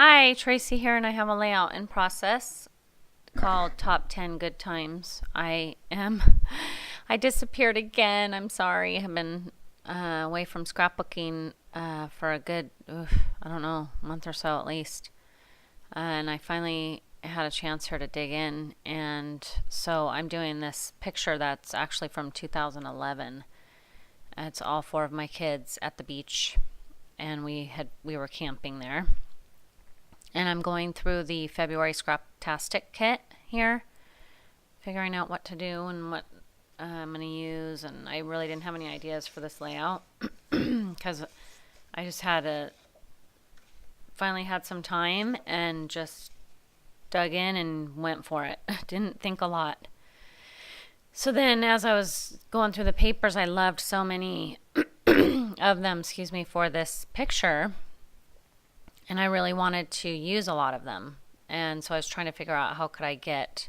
Hi, Tracy here, and I have a layout in process called Top 10 Good Times. I disappeared again. I'm sorry. I've been away from scrapbooking for a good, I don't know, month or so at least. And I finally had a chance here to dig in. And so I'm doing this picture that's actually from 2011. It's all four of my kids at the beach, and we were camping there. And I'm going through the February Scraptastic kit here, figuring out what to do and what I'm going to use. And I really didn't have any ideas for this layout because I just finally had some time and just dug in and went for it. Didn't think a lot. So then as I was going through the papers, I loved so many of them, for this picture. And I really wanted to use a lot of them. And so I was trying to figure out how could I get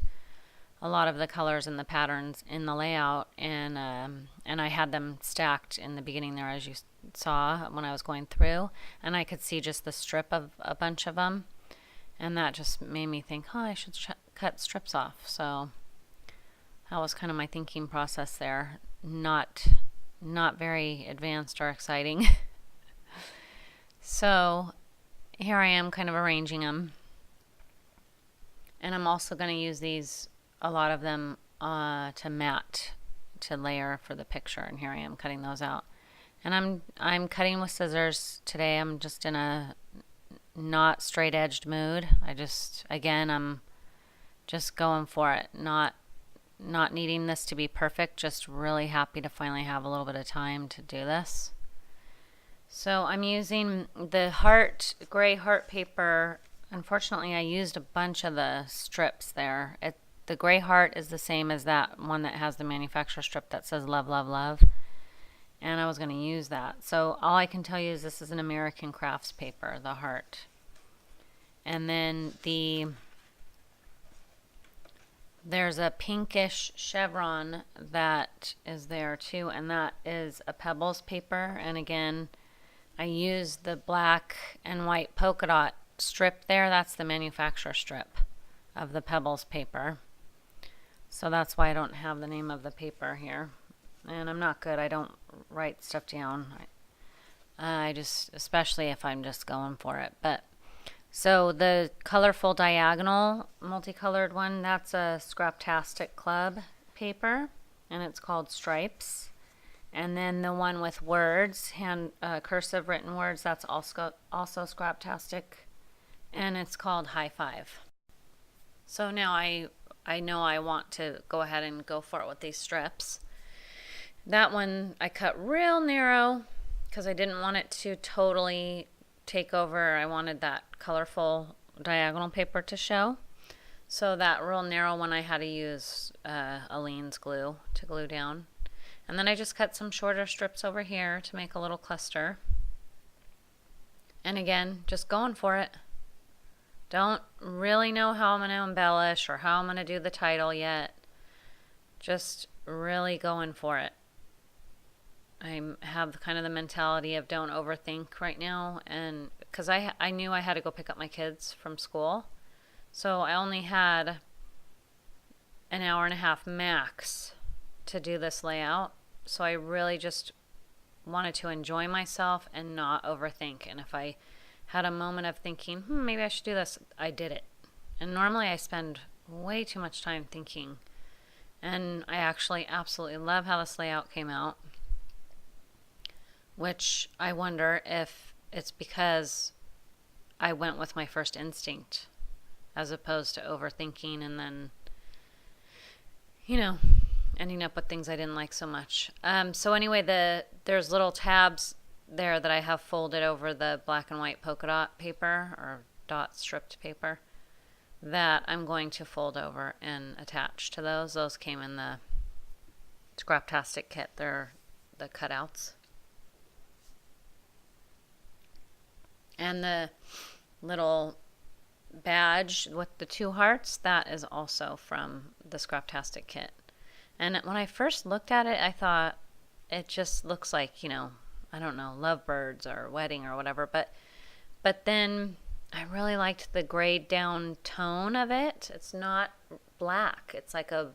a lot of the colors and the patterns in the layout. And I had them stacked in the beginning there, as you saw when I was going through. And I could see just the strip of a bunch of them. And that just made me think, oh, I should cut strips off. So that was kind of my thinking process there. Not very advanced or exciting. So here I am kind of arranging them. And I'm also going to use a lot of them to matte, to layer for the picture. And here I am cutting those out. And I'm cutting with scissors today. I'm just in a not straight edged mood. I'm just going for it. Not needing this to be perfect, just really happy to finally have a little bit of time to do this. So I'm using the gray heart paper. Unfortunately, I used a bunch of the strips there. The gray heart is the same as that one that has the manufacturer strip that says love, love, love. And I was going to use that. So all I can tell you is this is an American Crafts paper, the heart. And then there's a pinkish chevron that is there too, and that is a Pebbles paper. And again, I used the black and white polka dot strip there. That's the manufacturer strip of the Pebbles paper. So that's why I don't have the name of the paper here. And I'm not good. I don't write stuff down. Especially if I'm just going for it. So the colorful diagonal multicolored one, that's a Scraptastic Club paper, and it's called Stripes. And then the one with words, cursive written words, that's also Scraptastic, and it's called High Five. So now I know I want to go ahead and go for it with these strips. That one I cut real narrow because I didn't want it to totally take over. I wanted that colorful diagonal paper to show. So that real narrow one I had to use Aleene's glue to glue down. And then I just cut some shorter strips over here to make a little cluster. And again, just going for it. Don't really know how I'm going to embellish or how I'm going to do the title yet. Just really going for it. I have kind of the mentality of don't overthink right now, and because I knew I had to go pick up my kids from school. So I only had an hour and a half max to do this layout. So I really just wanted to enjoy myself and not overthink. And if I had a moment of thinking, maybe I should do this, I did it. And normally I spend way too much time thinking. And I actually absolutely love how this layout came out, which I wonder if it's because I went with my first instinct as opposed to overthinking and then, ending up with things I didn't like so much. So anyway, there's little tabs there that I have folded over the black and white polka dot paper or dot stripped paper that I'm going to fold over and attach to those. Those came in the Scraptastic kit. They're the cutouts. And the little badge with the two hearts, that is also from the Scraptastic kit. And when I first looked at it, I thought it just looks like, I don't know, lovebirds or wedding or whatever. But then I really liked the grayed down tone of it. It's not black. It's like a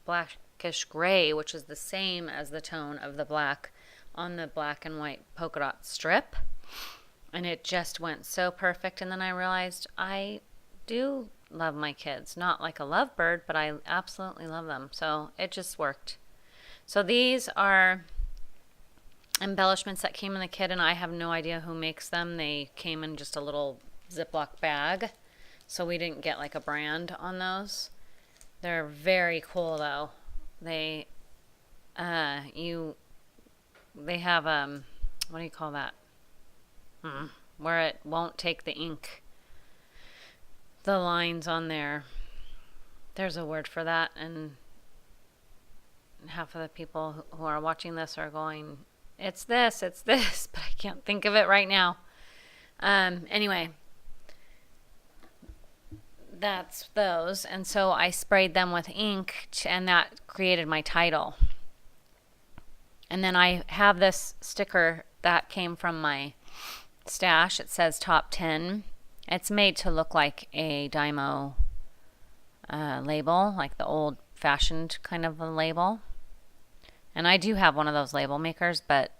blackish gray, which is the same as the tone of the black on the black and white polka dot strip. And it just went so perfect. And then I realized I do love my kids. Not like a lovebird, but I absolutely love them. So it just worked. So these are embellishments that came in the kit, and I have no idea who makes them. They came in just a little Ziploc bag, so we didn't get like a brand on those. They're very cool though. They they have what do you call that? Where it won't take the ink. The lines on there. There's a word for that, and half of the people who are watching this are going, it's this, but I can't think of it right now. Anyway, that's those. And so I sprayed them with ink, and that created my title. And then I have this sticker that came from my stash. It says top 10. It's made to look like a Dymo label, like the old fashioned kind of a label. And I do have one of those label makers, but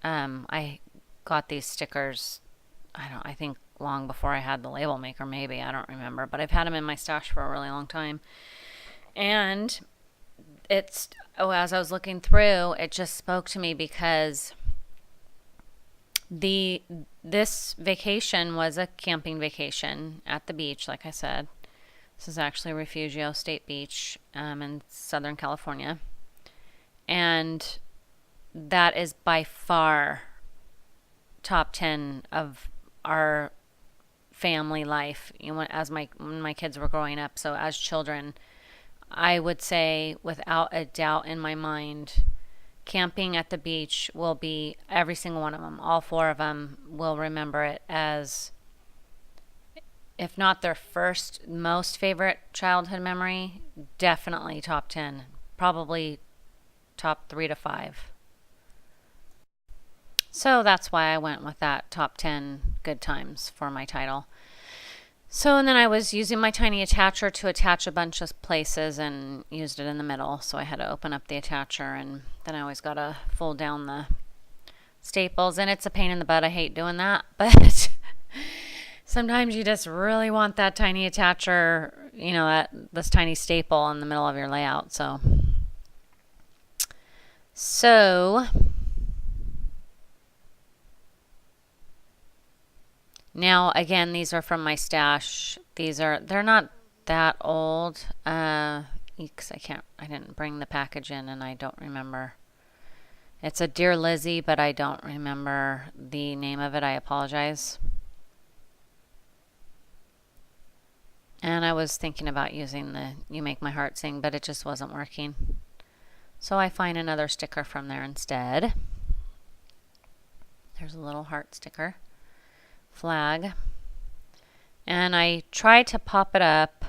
I got these stickers, I think long before I had the label maker, maybe, I don't remember, but I've had them in my stash for a really long time. And as I was looking through, it just spoke to me because this vacation was a camping vacation at the beach, like I said. This is actually Refugio State Beach in Southern California. And that is by far top 10 of our family life, when my kids were growing up. So as children, I would say without a doubt in my mind, camping at the beach will be every single one of them. All four of them will remember it as, if not their first most favorite childhood memory, definitely top 10. Probably top 3 to 5. So that's why I went with that top 10 good times for my title. So, and then I was using my tiny attacher to attach a bunch of places and used it in the middle. So I had to open up the attacher, and then I always got to fold down the staples. And it's a pain in the butt. I hate doing that. But sometimes you just really want that tiny attacher, this tiny staple in the middle of your layout. So now again, these are from my stash. They're not that old. I didn't bring the package in, and I don't remember. It's a Dear Lizzie, but I don't remember the name of it. I apologize. And I was thinking about using the You Make My Heart Sing, but it just wasn't working. So I find another sticker from there instead. There's a little heart sticker. Flag. And I try to pop it up.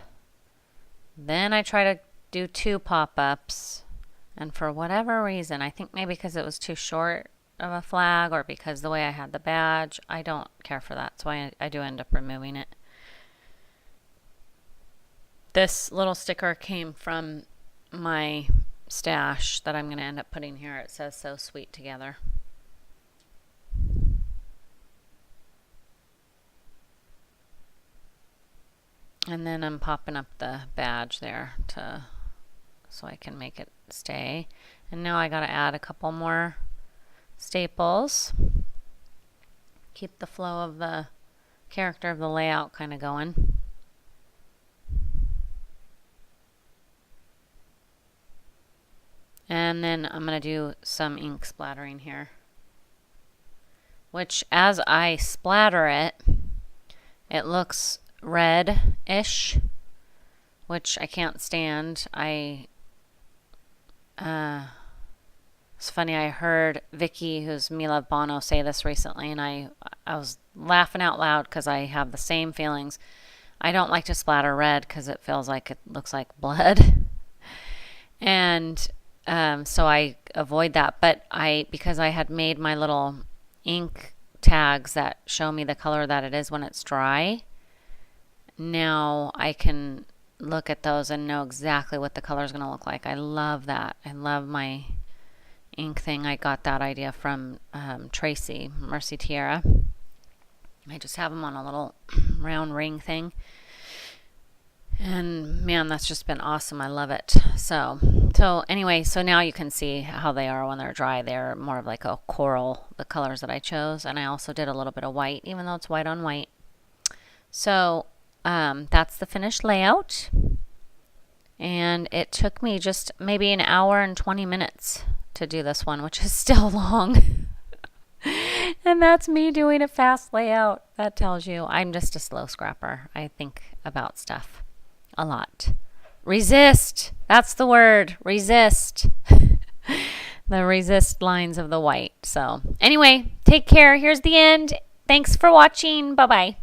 Then I try to do 2 pop-ups. And for whatever reason, I think maybe because it was too short of a flag, or because the way I had the badge, I don't care for that. So I do end up removing it. This little sticker came from my stash that I'm going to end up putting here. It says "So Sweet Together." And then I'm popping up the badge there so I can make it stay. And now I got to add a couple more staples. Keep the flow of the character of the layout kind of going. And then I'm going to do some ink splattering here, which as I splatter it, it looks red-ish, which I can't stand. It's funny, I heard Vicky, who's Mila Bono, say this recently, and I was laughing out loud because I have the same feelings. I don't like to splatter red because it feels like it looks like blood. And so I avoid that. But because I had made my little ink tags that show me the color that it is when it's dry, now I can look at those and know exactly what the color is going to look like. I love that. I love my ink thing. I got that idea from Tracy, Mercy Tierra. I just have them on a little round ring thing. And man, that's just been awesome. I love it. So anyway, so now you can see how they are when they're dry. They're more of like a coral, the colors that I chose. And I also did a little bit of white, even though it's white on white. So that's the finished layout. And it took me just maybe an hour and 20 minutes to do this one, which is still long. And that's me doing a fast layout. That tells you I'm just a slow scrapper. I think about stuff a lot. Resist. That's the word. Resist. The resist lines of the white. So anyway, take care. Here's the end. Thanks for watching. Bye-bye.